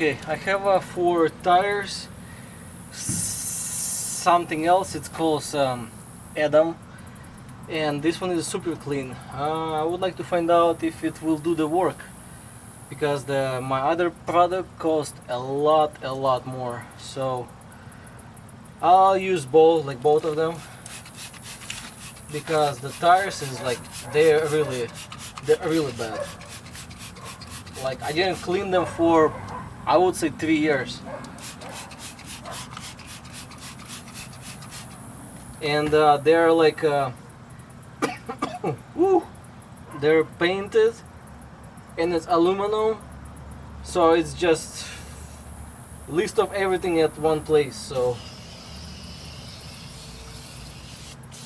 Okay, I have 4 tires, something else, it's called Adam, and this one is SuperClean. I would like to find out if it will do the work, because my other product cost a lot more, so I'll use both of them, because the tires is like they're really bad. Like I didn't clean them for, I would say, 3 years, and they're like they're painted and it's aluminum, so it's just list of everything at one place. So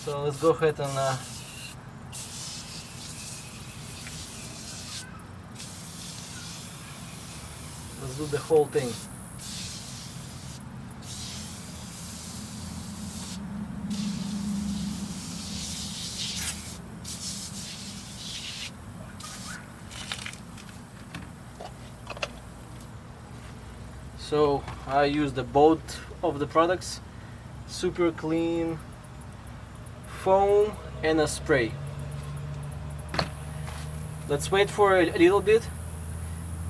let's go ahead and let's do the whole thing. So I use both of the products, SuperClean foam and a spray. Let's wait for a little bit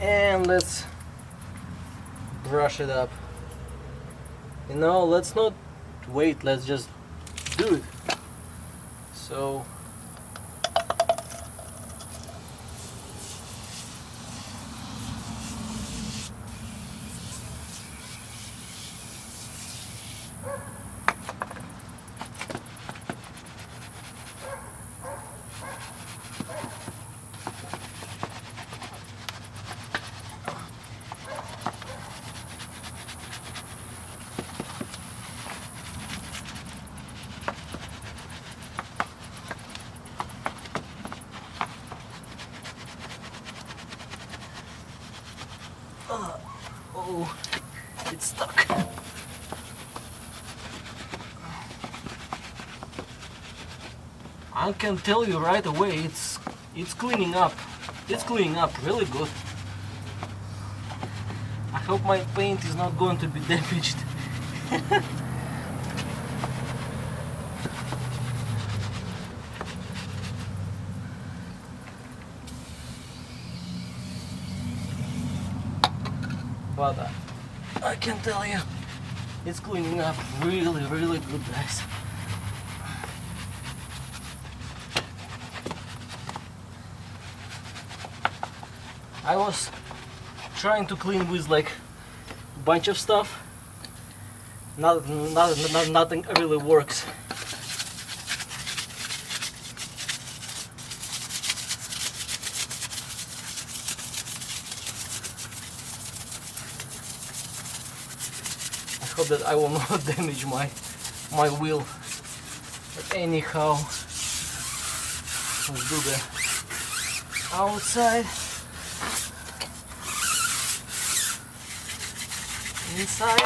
and let's brush it up. You know, let's not wait, let's just do it. So oh, it's stuck. I can tell you right away, it's cleaning up. It's cleaning up really good. I hope my paint is not going to be damaged. But I can tell you, it's cleaning up really good, guys. I was trying to clean with like a bunch of stuff. Nothing really works. I hope that I will not damage my wheel. But anyhow, let's do the outside. Inside.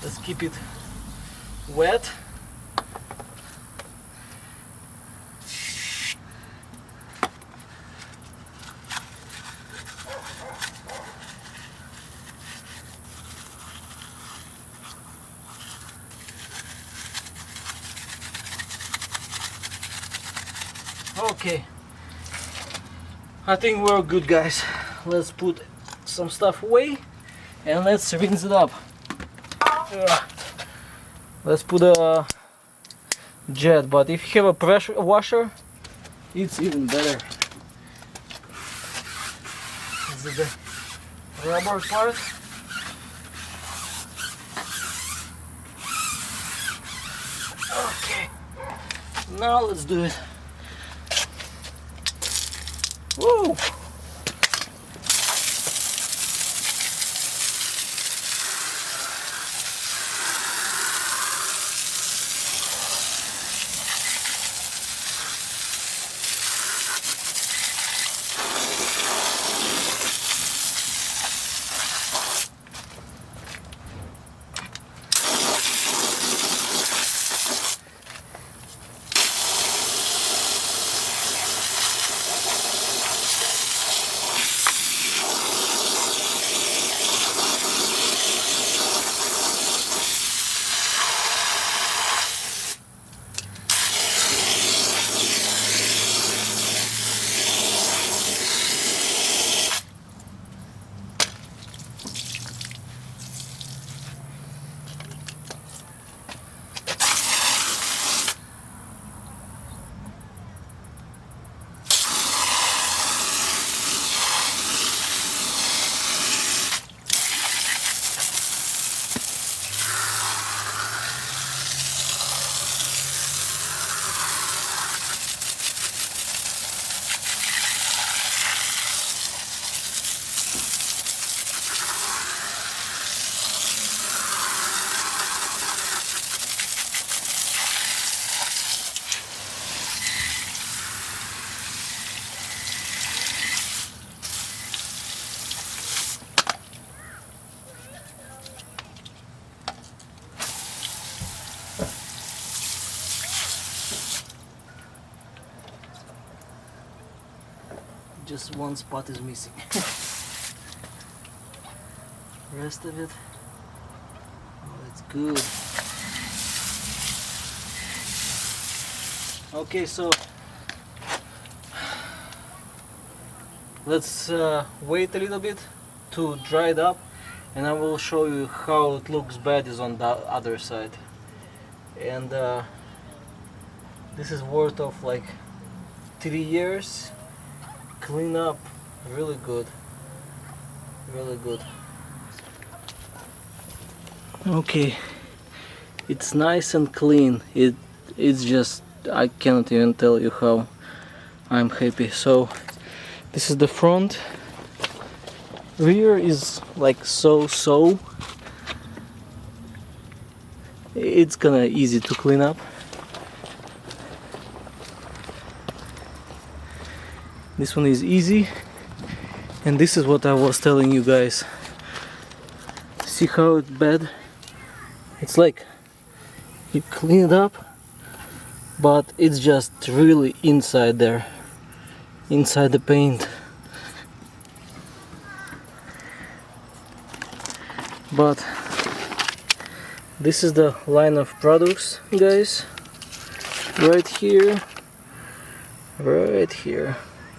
Let's keep it wet. Okay, I think we're good, guys. Let's put some stuff away and let's rinse it up. Let's put a jet, but if you have a pressure washer, it's even better. This is the rubber part. Okay, now let's do it. Woo! just one spot is missing. Rest of it, oh, it's good. Okay, so let's wait a little bit to dry it up, and I will show you how it looks bad is on the other side. And this is worth of like 3 years clean up, really good, really good. Okay, it's nice and clean. It's just, I cannot even tell you how I'm happy. So this is the front. Rear is like so. It's kinda easy to clean up. This one is easy, and this is what I was telling you guys. See how it's bad? It's like you clean it up, but it's just really inside there, inside the paint. But this is the line of products, guys, right here,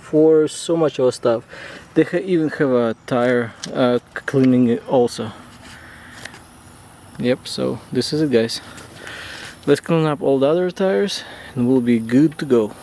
for so much of stuff. They even have a tire cleaning also. Yep, so this is it, guys. Let's clean up all the other tires and we'll be good to go.